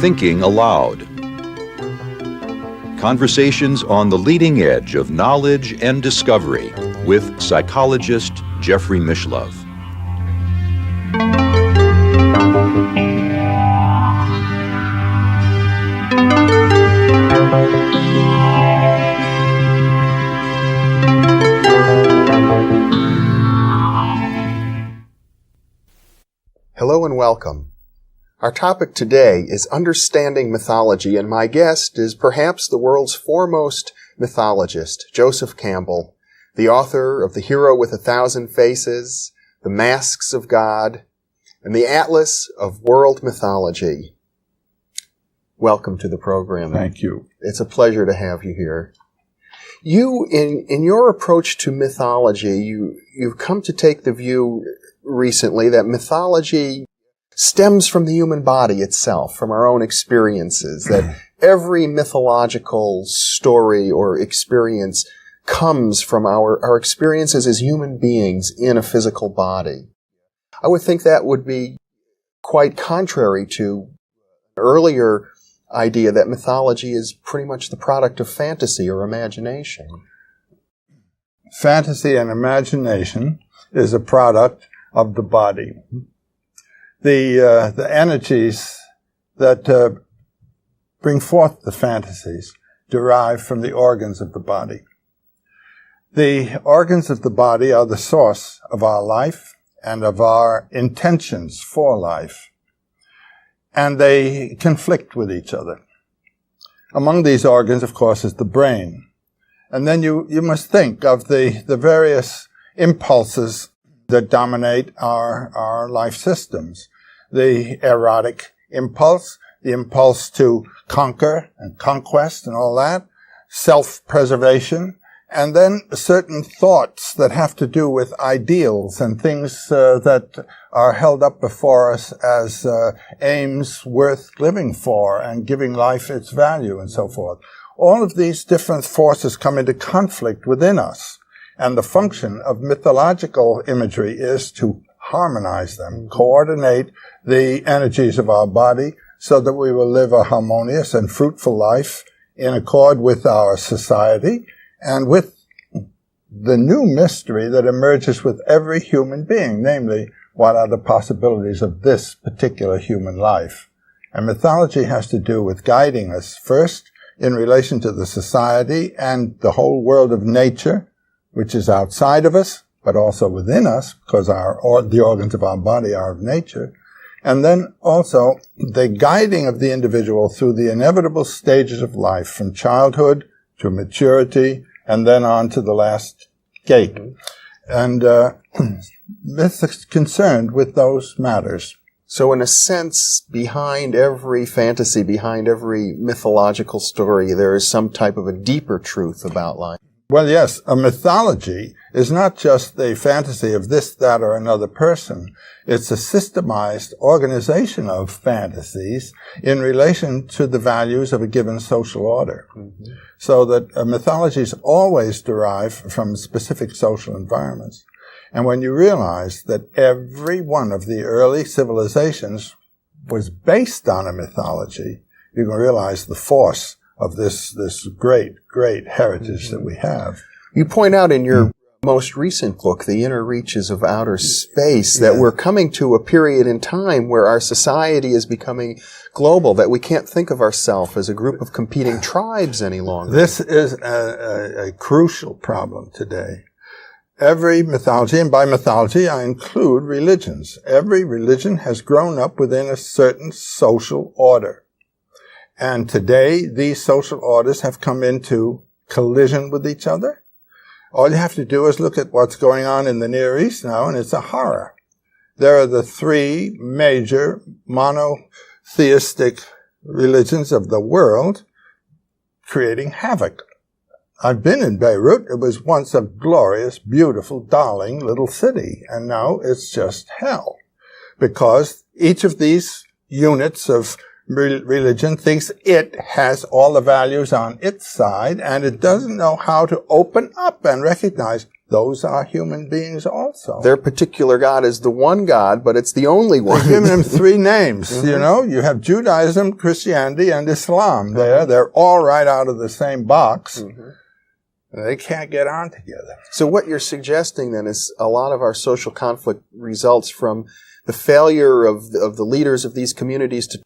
Thinking Aloud. Conversations on the leading edge of knowledge and discovery with psychologist Jeffrey Mishlove. Hello and welcome. Our topic today is understanding mythology, and my guest is perhaps the world's foremost mythologist, Joseph Campbell, the author of The Hero with a Thousand Faces, The Masks of God, and the Atlas of World Mythology. Welcome to the program. Thank you. It's a pleasure to have you here. You, in your approach to mythology, you've come to take the view recently that mythology stems from the human body itself, from our own experiences, that every mythological story or experience comes from our experiences as human beings in a physical body. I would think that would be quite contrary to an earlier idea that mythology is pretty much the product of fantasy or imagination. Fantasy and imagination is a product of the body. The energies that bring forth the fantasies derive from the organs of the body. The organs of the body are the source of our life and of our intentions for life, and they conflict with each other. Among these organs, of course, is the brain. And then you must think of the various impulses that dominate our life systems. The erotic impulse, the impulse to conquer and conquest and all that, self-preservation, and then certain thoughts that have to do with ideals and things that are held up before us as aims worth living for and giving life its value and so forth. All of these different forces come into conflict within us. And the function of mythological imagery is to harmonize them, coordinate the energies of our body so that we will live a harmonious and fruitful life in accord with our society and with the new mystery that emerges with every human being, namely, what are the possibilities of this particular human life? And mythology has to do with guiding us first in relation to the society and the whole world of nature, which is outside of us, but also within us, because the organs of our body are of nature. And then also the guiding of the individual through the inevitable stages of life, from childhood to maturity, and then on to the last gate. And myth is concerned with those matters. So in a sense, behind every fantasy, behind every mythological story, there is some type of a deeper truth about life. Well, yes, a mythology is not just the fantasy of this, that, or another person. It's a systemized organization of fantasies in relation to the values of a given social order. Mm-hmm. So that mythologies always derive from specific social environments. And when you realize that every one of the early civilizations was based on a mythology, you can realize the force of this great heritage that we have. You point out in your most recent book, The Inner Reaches of Outer Space, that we're coming to a period in time where our society is becoming global, that we can't think of ourselves as a group of competing tribes any longer. This is a crucial problem today. Every mythology, and by mythology I include religions, every religion has grown up within a certain social order. And today, these social orders have come into collision with each other. All you have to do is look at what's going on in the Near East now, and it's a horror. There are the three major monotheistic religions of the world creating havoc. I've been in Beirut. It was once a glorious, beautiful, darling little city, and now it's just hell. Because each of these units of religion thinks it has all the values on its side, and it doesn't know how to open up and recognize those are human beings also. Their particular God is the one God, but it's the only one. They've given them three names, you know. You have Judaism, Christianity, and Islam there. They're all right out of the same box. They can't get on together. So what you're suggesting then is a lot of our social conflict results from the failure of the leaders of these communities to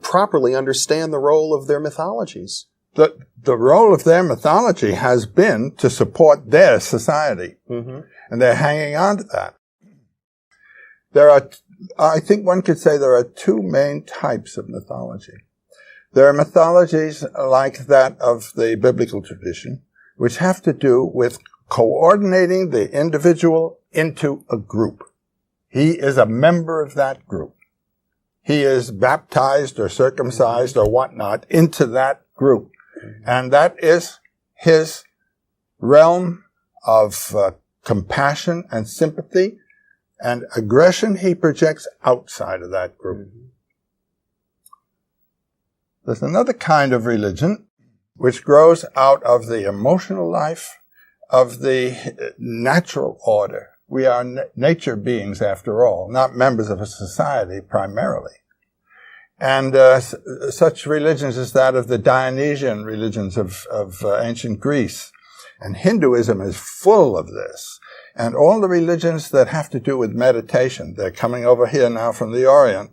properly understand the role of their mythologies. The role of their mythology has been to support their society. And they're hanging on to that. I think one could say there are two main types of mythology. There are mythologies like that of the biblical tradition, which have to do with coordinating the individual into a group. He is a member of that group. He is baptized or circumcised or whatnot into that group. And that is his realm of compassion and sympathy and aggression he projects outside of that group. There's another kind of religion which grows out of the emotional life of the natural order. We are nature beings, after all, not members of a society primarily. And such religions as that of the Dionysian religions of ancient Greece. And Hinduism is full of this. And all the religions that have to do with meditation, they're coming over here now from the Orient.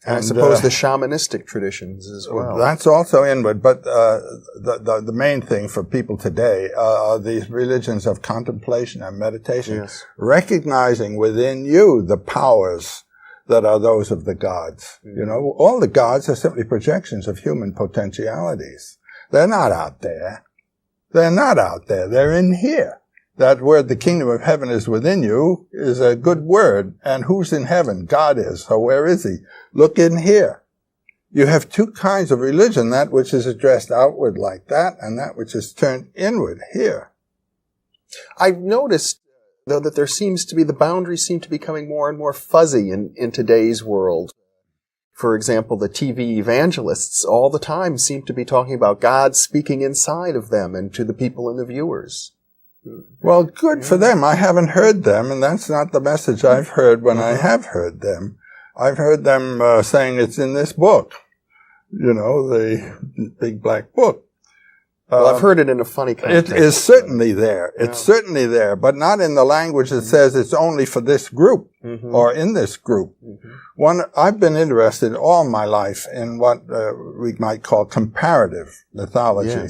And I suppose the shamanistic traditions as well. That's also inward, but the main thing for people today are these religions of contemplation and meditation, recognizing within you the powers that are those of the gods. You know, all the gods are simply projections of human potentialities. They're not out there. They're not out there. They're in here. That word, the kingdom of heaven is within you, is a good word. And who's in heaven? God is. So where is he? Look in here. You have two kinds of religion, that which is addressed outward like that, and that which is turned inward here. I've noticed, though, that the boundaries seem to be becoming more and more fuzzy in today's world. For example, the TV evangelists all the time seem to be talking about God speaking inside of them and to the people and the viewers. Well, good for them. I haven't heard them, and that's not the message I've heard when I have heard them. I've heard them saying it's in this book, you know, the big black book. Well, I've heard it in a funny context. It is certainly there. It's certainly there, but not in the language that says it's only for this group or in this group. I've been interested all my life in what we might call comparative mythology.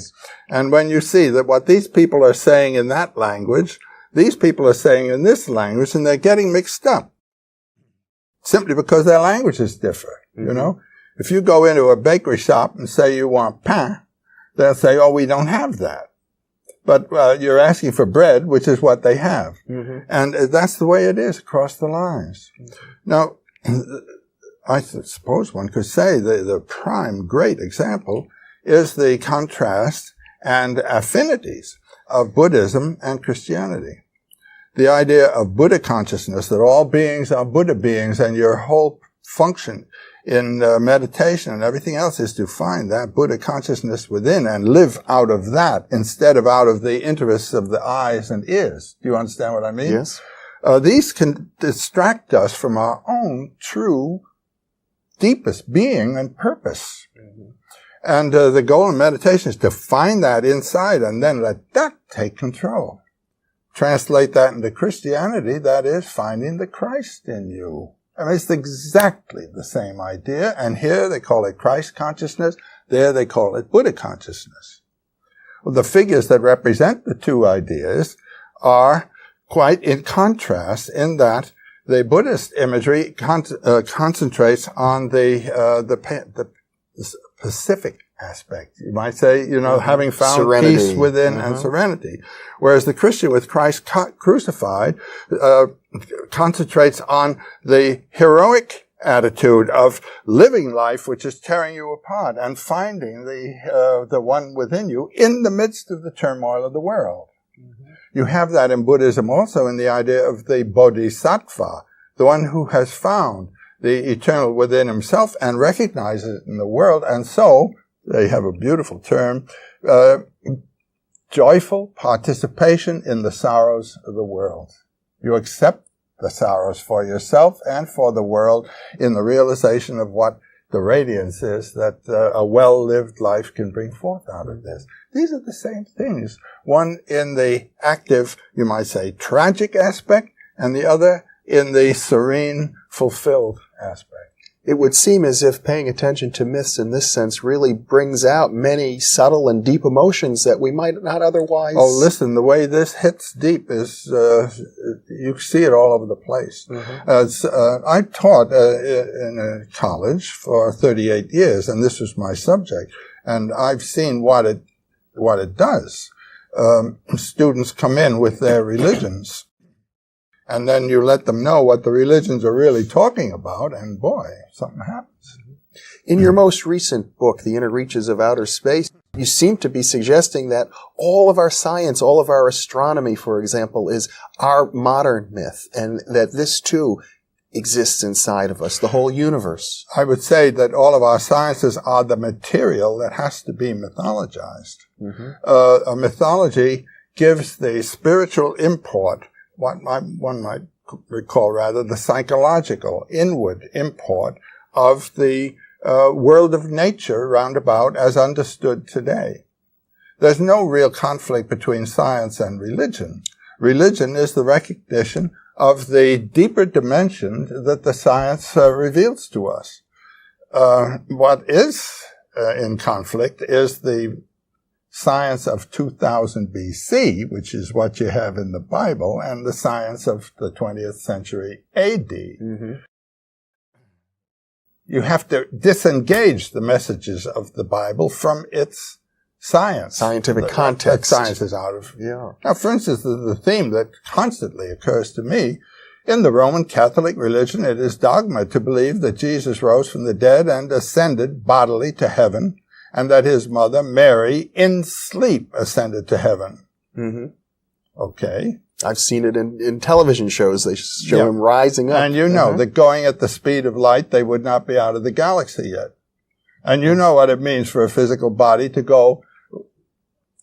And when you see that what these people are saying in that language, these people are saying in this language, and they're getting mixed up simply because their languages differ, you know. If you go into a bakery shop and say you want pain, they'll say, oh, we don't have that. But you're asking for bread, which is what they have. And that's the way it is across the lines. Now, I suppose one could say the prime great example is the contrast and affinities of Buddhism and Christianity. The idea of Buddha consciousness, that all beings are Buddha beings, and your whole function in meditation and everything else is to find that Buddha consciousness within and live out of that instead of out of the interests of the eyes and ears. Do you understand what I mean? Yes. These can distract us from our own true, deepest being and purpose. And the goal of meditation is to find that inside and then let that take control. Translate that into Christianity, that is finding the Christ in you. I mean, it's exactly the same idea, and here they call it Christ consciousness, there they call it Buddha consciousness. Well, the figures that represent the two ideas are quite in contrast in that the Buddhist imagery concentrates on the pacific aspect. You might say, you know, having found serenity. Peace within and serenity. Whereas the Christian with Christ crucified concentrates on the heroic attitude of living life which is tearing you apart and finding the one within you in the midst of the turmoil of the world. You have that in Buddhism also in the idea of the bodhisattva, the one who has found the eternal within himself and recognize it in the world. And so, they have a beautiful term, joyful participation in the sorrows of the world. You accept the sorrows for yourself and for the world in the realization of what the radiance is that a well-lived life can bring forth out of this. These are the same things. One in the active, you might say, tragic aspect, and the other in the serene, fulfilled aspect. It would seem as if paying attention to myths in this sense really brings out many subtle and deep emotions that we might not otherwise... Oh, listen, the way this hits deep is, you see it all over the place. Mm-hmm. I taught in a college for 38 years, and this was my subject, and I've seen what it does. Students come in with their religions, and then you let them know what the religions are really talking about, and boy, something happens. In your most recent book, The Inner Reaches of Outer Space, you seem to be suggesting that all of our science, all of our astronomy, for example, is our modern myth, and that this too exists inside of us, the whole universe. I would say that all of our sciences are the material that has to be mythologized. Mm-hmm. A mythology gives the spiritual import, one might recall rather, the psychological, inward import of the world of nature roundabout as understood today. There's no real conflict between science and religion. Religion is the recognition of the deeper dimension that the science reveals to us. What is in conflict is the science of 2000 BC, which is what you have in the Bible, and the science of the 20th century AD. Mm-hmm. You have to disengage the messages of the Bible from its science. Scientific context. That science is out of. Yeah. Now, for instance, the theme that constantly occurs to me, in the Roman Catholic religion, it is dogma to believe that Jesus rose from the dead and ascended bodily to heaven, and that his mother, Mary, in sleep ascended to heaven. Mm-hmm. Okay. I've seen it in television shows. They show him rising up. And you know that going at the speed of light, they would not be out of the galaxy yet. And you know what it means for a physical body to go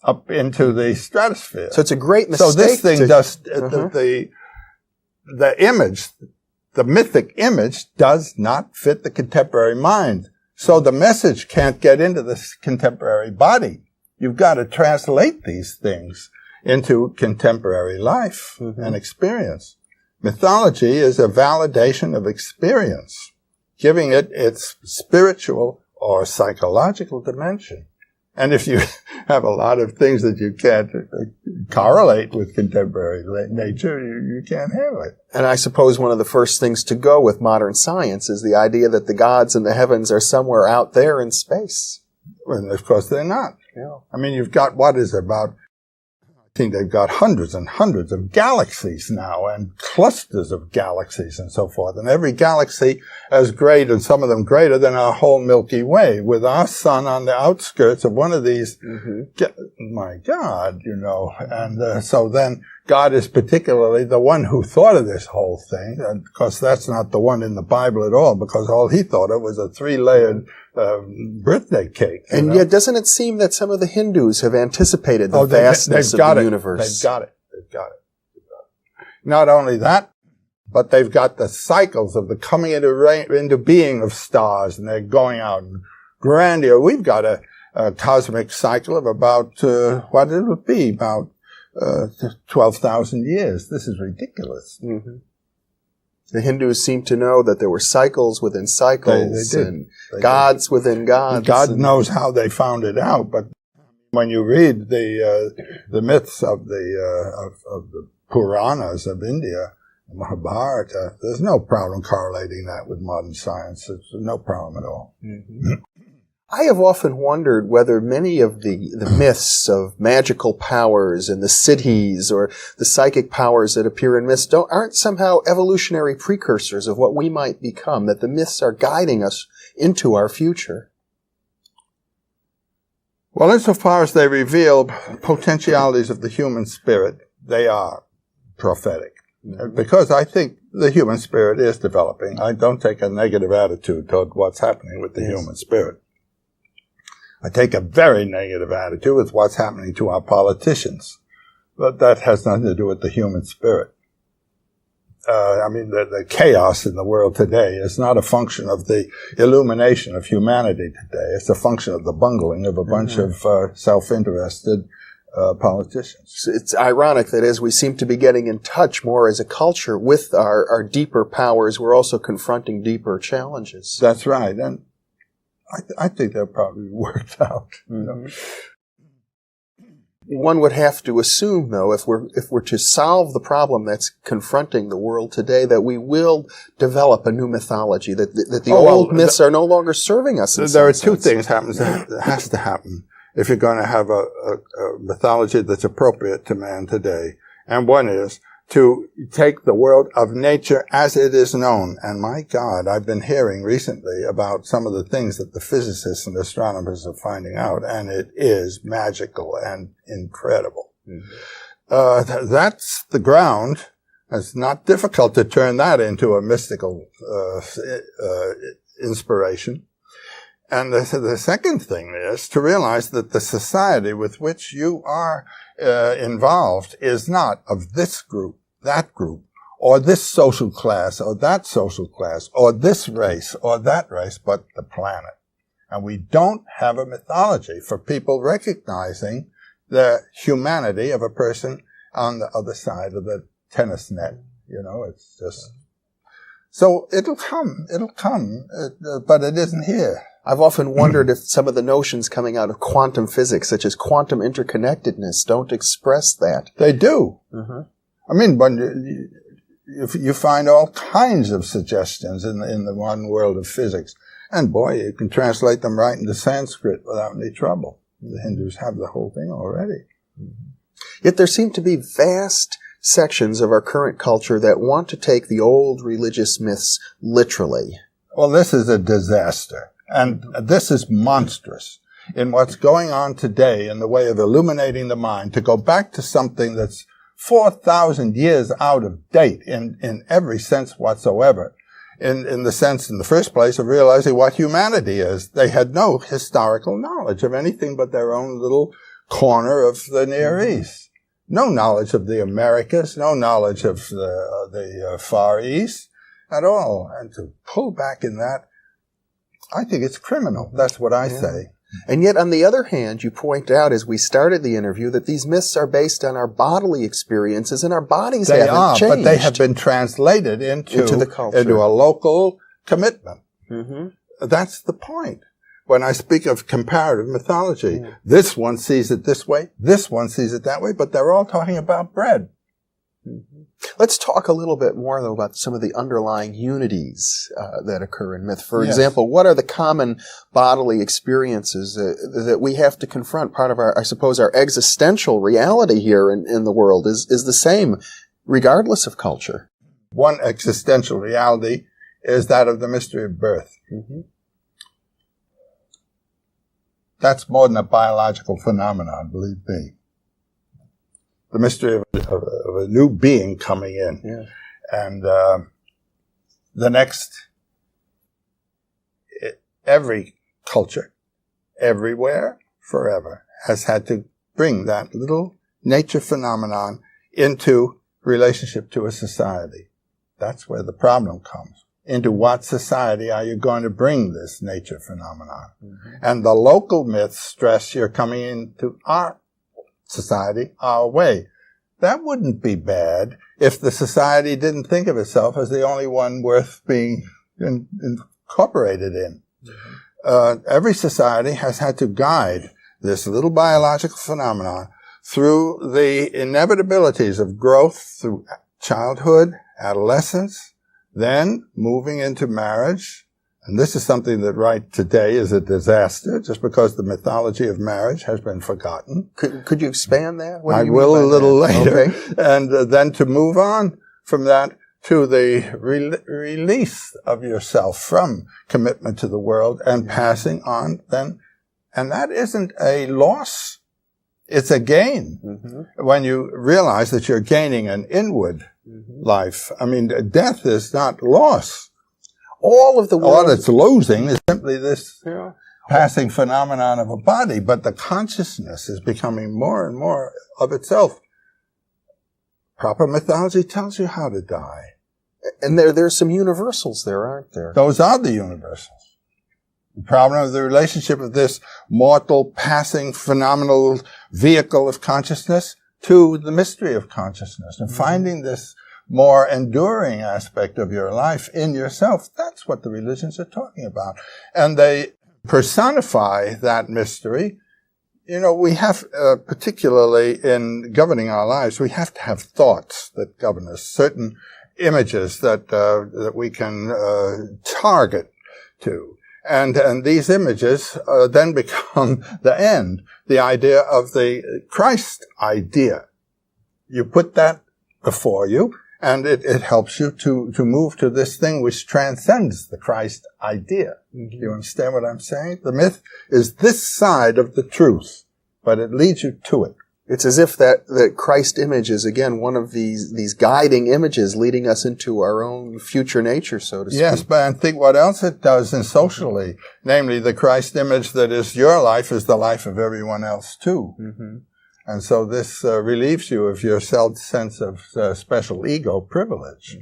up into the stratosphere. So it's a great mistake. So this thing does, the image, the mythic image does not fit the contemporary mind. So the message can't get into the contemporary body. You've got to translate these things into contemporary life and experience. Mythology is a validation of experience, giving it its spiritual or psychological dimension. And if you have a lot of things that you can't correlate with contemporary nature, you can't handle it. And I suppose one of the first things to go with modern science is the idea that the gods in the heavens are somewhere out there in space. Well, of course they're not. Yeah. I mean, you've got, what is it, about, I think they've got hundreds and hundreds of galaxies now, and clusters of galaxies and so forth. And every galaxy as great, and some of them greater than our whole Milky Way, with our sun on the outskirts of one of these. My God, you know. And so then God is particularly the one who thought of this whole thing. And of course, that's not the one in the Bible at all, because all he thought of was a 3-layered birthday cake. And yet, doesn't it seem that some of the Hindus have anticipated the vastness of the universe? They've got it. Not only that, but they've got the cycles of the coming into being of stars, and they're going out and grandeur. We've got a cosmic cycle of about, what did it be? About 12,000 years. This is ridiculous. Mm-hmm. The Hindus seem to know that there were cycles within cycles, and gods within gods. God knows how they found it out, but when you read the myths of the Puranas of India, Mahabharata, there's no problem correlating that with modern science. It's no problem at all. Mm-hmm. I have often wondered whether many of the myths of magical powers and the siddhis or the psychic powers that appear in myths aren't somehow evolutionary precursors of what we might become, that the myths are guiding us into our future. Well, insofar as they reveal potentialities of the human spirit, they are prophetic. Because I think the human spirit is developing. I don't take a negative attitude toward what's happening with the human spirit. I take a very negative attitude with what's happening to our politicians. But that has nothing to do with the human spirit. The chaos in the world today is not a function of the illumination of humanity today. It's a function of the bungling of a bunch of self-interested politicians. It's ironic that as we seem to be getting in touch more as a culture with our deeper powers, we're also confronting deeper challenges. That's right. And I think they're probably worked out. You know? One would have to assume, though, if we're to solve the problem that's confronting the world today, that we will develop a new mythology, that the old myths are no longer serving us. There are two things that has to happen if you're going to have a mythology that's appropriate to man today. And one is to take the world of nature as it is known. And my God, I've been hearing recently about some of the things that the physicists and astronomers are finding out, and it is magical and incredible. That's the ground. It's not difficult to turn that into a mystical inspiration. And the second thing is to realize that the society with which you are involved is not of this group, that group, or this social class, or that social class, or this race, or that race, but the planet. And we don't have a mythology for people recognizing the humanity of a person on the other side of the tennis net. You know, it's just... So it'll come, but it isn't here. I've often wondered if some of the notions coming out of quantum physics, such as quantum interconnectedness, don't express that. They do. I mean, but you find all kinds of suggestions in the modern world of physics. And boy, you can translate them right into Sanskrit without any trouble. The Hindus have the whole thing already. Yet there seem to be vast sections of our current culture that want to take the old religious myths literally. Well, this is a disaster. And this is monstrous in what's going on today in the way of illuminating the mind, to go back to something that's 4,000 years out of date in every sense whatsoever. In the sense, in the first place, of realizing what humanity is. They had no historical knowledge of anything but their own little corner of the Near East. No knowledge of the Americas, no knowledge of the Far East at all. And to pull back in that, I think it's criminal. That's what I say. And yet, on the other hand, you point out as we started the interview that these myths are based on our bodily experiences, and our bodies haven't changed. But they have been translated into the culture, into a local commitment. That's the point. When I speak of comparative mythology, this one sees it this way, this one sees it that way, but they're all talking about bread. Let's talk a little bit more, though, about some of the underlying unities that occur in myth. For example, what are the common bodily experiences that we have to confront? Part of our, I suppose, our existential reality here in the world is the same, regardless of culture. One existential reality is that of the mystery of birth. That's more than a biological phenomenon, believe me. The mystery of a new being coming in. And every culture, everywhere, forever, has had to bring that little nature phenomenon into relationship to a society. That's where the problem comes. Into what society are you going to bring this nature phenomenon? And the local myths stress you're coming into our society, our way. That wouldn't be bad if the society didn't think of itself as the only one worth being incorporated in. Every society has had to guide this little biological phenomenon through the inevitabilities of growth through childhood, adolescence, then moving into marriage. And this is something that right today is a disaster, just because the mythology of marriage has been forgotten. Could you expand that? I will a little later. Okay. And then to move on from that to the release of yourself from commitment to the world and passing on then. And that isn't a loss. It's a gain when you realize that you're gaining an inward life. I mean, death is not loss. All of the world. All it's losing is simply this passing phenomenon of a body, but the consciousness is becoming more and more of itself. Proper mythology tells you how to die. And there's some universals there, aren't there? Those are the universals. The problem of the relationship of this mortal, passing, phenomenal vehicle of consciousness to the mystery of consciousness, and finding this more enduring aspect of your life in yourself. That's what the religions are talking about. And they personify that mystery. You know, we have, particularly in governing our lives, we have to have thoughts that govern us, certain images that we can target to. And these images then become the end, the idea of the Christ idea. You put that before you, and it helps you to move to this thing which transcends the Christ idea. Mm-hmm. You understand what I'm saying? The myth is this side of the truth, but it leads you to it. It's as if that Christ image is, again, one of these guiding images leading us into our own future nature, so to speak. Yes, but I think what else it does in socially, namely the Christ image that is your life is the life of everyone else too. Mm-hmm. And so this relieves you of your sense of special ego privilege.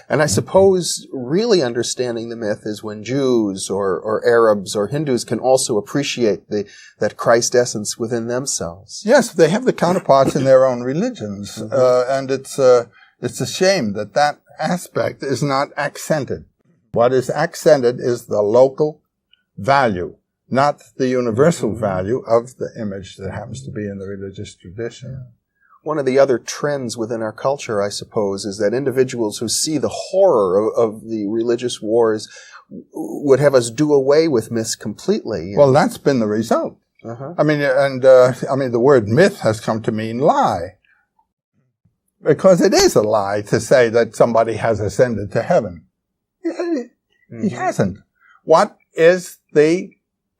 And I suppose really understanding the myth is when Jews or Arabs or Hindus can also appreciate that Christ essence within themselves. Yes, they have the counterparts in their own religions, and it's a shame that aspect is not accented. What is accented is the local value, not the universal value of the image that happens to be in the religious tradition. One of the other trends within our culture, I suppose, is that individuals who see the horror of the religious wars would have us do away with myths completely. Well, that's been the result. Uh-huh. I mean, the word myth has come to mean lie. Because it is a lie to say that somebody has ascended to heaven. He hasn't. What is the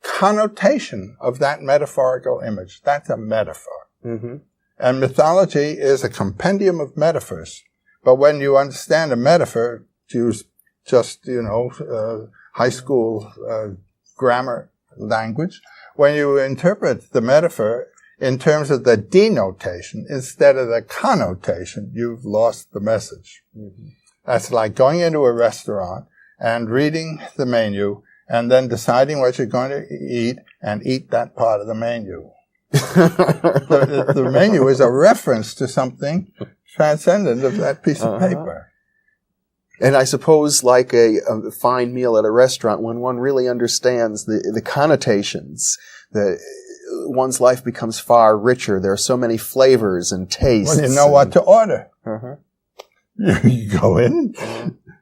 connotation of that metaphorical image? That's a metaphor. Mm-hmm. And mythology is a compendium of metaphors. But when you understand a metaphor, to use just, high school grammar language, when you interpret the metaphor in terms of the denotation instead of the connotation, you've lost the message. Mm-hmm. That's like going into a restaurant and reading the menu and then deciding what you're going to eat and eat that part of the menu. The menu is a reference to something transcendent of that piece of paper. And I suppose like a fine meal at a restaurant, when one really understands the connotations, one's life becomes far richer. There are so many flavors and tastes. Well, you know what to order. You go in,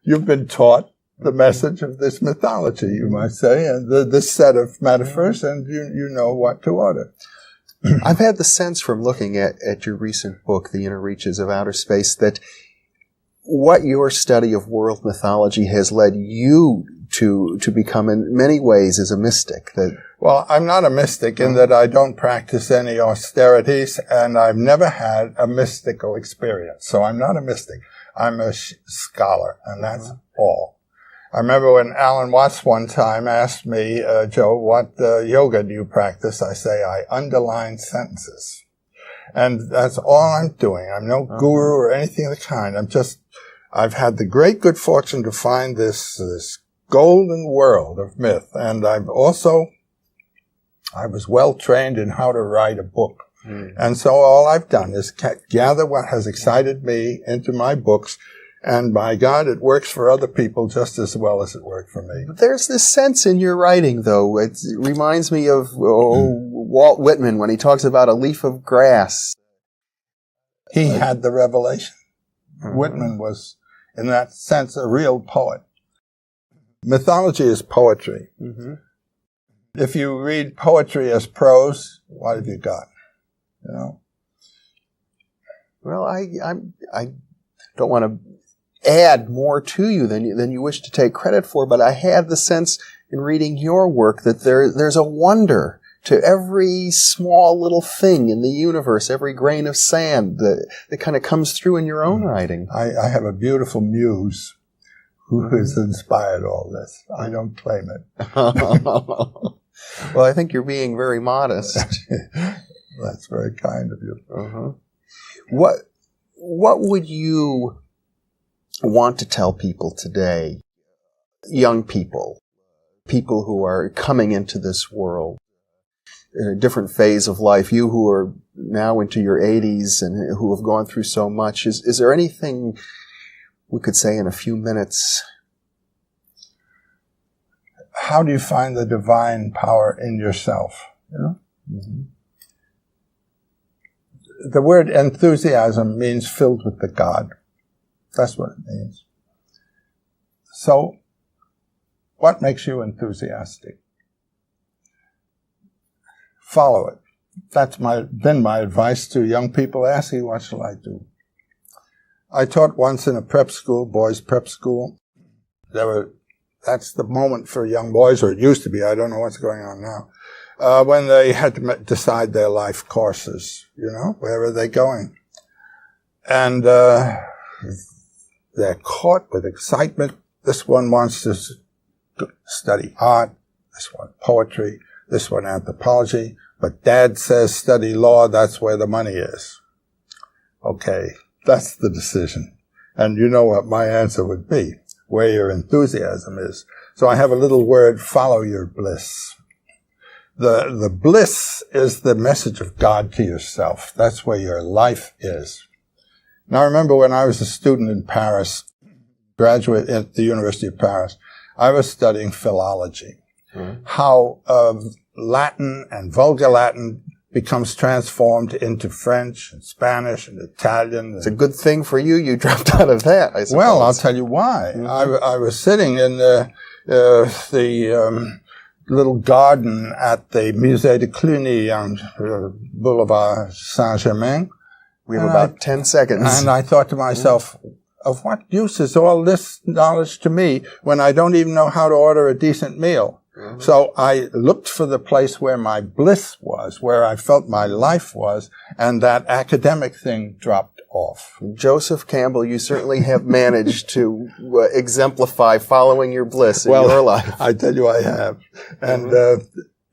you've been taught the message of this mythology, you might say, and this set of metaphors, and you know what to order. I've had the sense from looking at your recent book, The Inner Reaches of Outer Space, that what your study of world mythology has led you to become in many ways is a mystic. Well, I'm not a mystic in that I don't practice any austerities, and I've never had a mystical experience. So I'm not a mystic. I'm a scholar, and that's all. I remember when Alan Watts one time asked me, Joe, what yoga do you practice? I say, I underline sentences. And that's all I'm doing. I'm no guru or anything of the kind. I've had the great good fortune to find this golden world of myth. And I was well trained in how to write a book. And so all I've done is gather what has excited me into my books. And by God, it works for other people just as well as it worked for me. There's this sense in your writing, though. It reminds me of Walt Whitman when he talks about a leaf of grass. He had the revelation. Whitman was, in that sense, a real poet. Mythology is poetry. Mm-hmm. If you read poetry as prose, what have you got? Well, I don't want to add more to you than you wish to take credit for, but I had the sense in reading your work that there's a wonder to every small little thing in the universe, every grain of sand that kind of comes through in your own writing. I have a beautiful muse who has inspired all this. I don't claim it. Well, I think you're being very modest. That's very kind of you. Uh-huh. What would you want to tell people today, young people who are coming into this world in a different phase of life, you who are now into your 80s and who have gone through so much? Is there anything we could say in a few minutes? How do you find the divine power in yourself? You know? Mm-hmm. The word enthusiasm means filled with the God. That's what it means. So, what makes you enthusiastic? Follow it. That's been my advice to young people asking, what shall I do? I taught once in a prep school, boys' prep school. That's the moment for young boys, or it used to be, I don't know what's going on now, when they had to decide their life courses, you know, where are they going? And they're caught with excitement. This one wants to study art, this one poetry, this one anthropology, but Dad says study law, that's where the money is. Okay, that's the decision. And you know what my answer would be, where your enthusiasm is. So I have a little word, follow your bliss. The bliss is the message of God to yourself. That's where your life is. Now I remember when I was a student in Paris, graduate at the University of Paris, I was studying philology. Mm-hmm. How Latin and Vulgar Latin becomes transformed into French and Spanish and Italian. It's a good thing for you. You dropped out of that, I suppose. Well, I'll tell you why. Mm-hmm. I was sitting in the little garden at the Musée de Cluny on Boulevard Saint-Germain. We have about 10 seconds. And I thought to myself, of what use is all this knowledge to me when I don't even know how to order a decent meal? Mm-hmm. So I looked for the place where my bliss was, where I felt my life was, and that academic thing dropped off. Joseph Campbell, you certainly have managed to exemplify following your bliss in your life. I tell you I have. And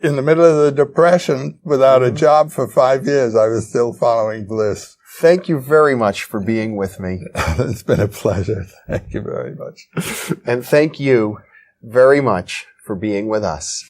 in the middle of the Depression, without a job for 5 years, I was still following bliss. Thank you very much for being with me. It's been a pleasure. Thank you very much. And thank you very much for being with us.